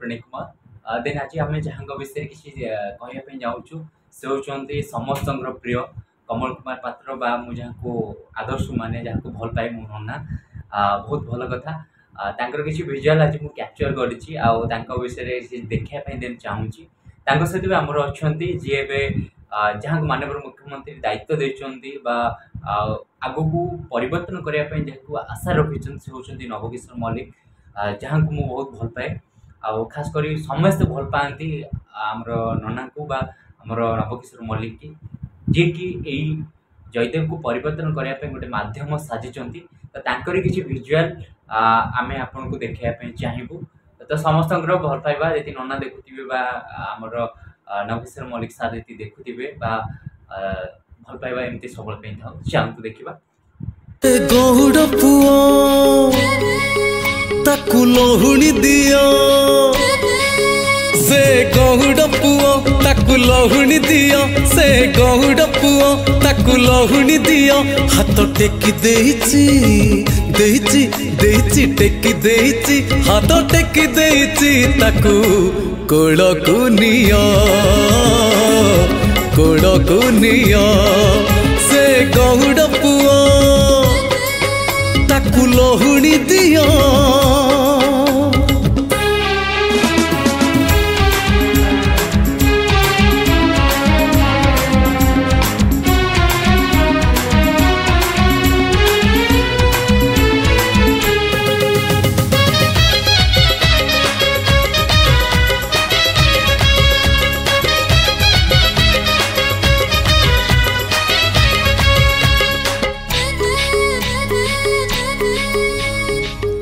Pranay Kumar then आज आम जहाँ विषय किसी कहवाई जाऊँ से होती समस्त प्रिय कमल कुमार पात्र बा मुझे आदर्श माने जहाँ को भल पाए मो नना बहुत भल कथा तांकर किसी विजुअल आज मुझे कैप्चर कर विषय देखापी देन चाहूँगी सहित भी आमर अच्छा जी ए जहाँ माननीय मुख्यमंत्री दायित्व देते आग को परिवर्तन करने जहाँ आशा रखी से होती नवकिशोर मल्लिक जहाँ को मुझे बहुत भल पाए आ खास कर समस्त भल पाती आमर नना को आमर नवकिशोर मल्लिक की जी कि यही जयदेव को परिवर्तन करने गोटे मध्यम साजिश तो किसी विजुअल आम आपन को देखापी चाहबू तो समस्त भल पाइबा ये नना देखुवे आमर नवकिशोर मल्लिक सार ये देखुवे भल पाइबा एमती सब चाहतु देखा गौड़ पुओ ताकू लहुणी दियो से गौड़ पुओ ताकू लहुणी दियो से गौड़ पुओ ताकू लहुणी दियो हाथ टेकी देइची देइची देइची टेकी देइची हाथ टेकी देइची ताकू कोड़कू नियो कोड़कू नियो से गौड़ पुओ ताकू लहुणी दियो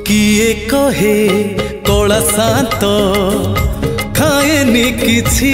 किए कहे कला शांत खाएनी किछि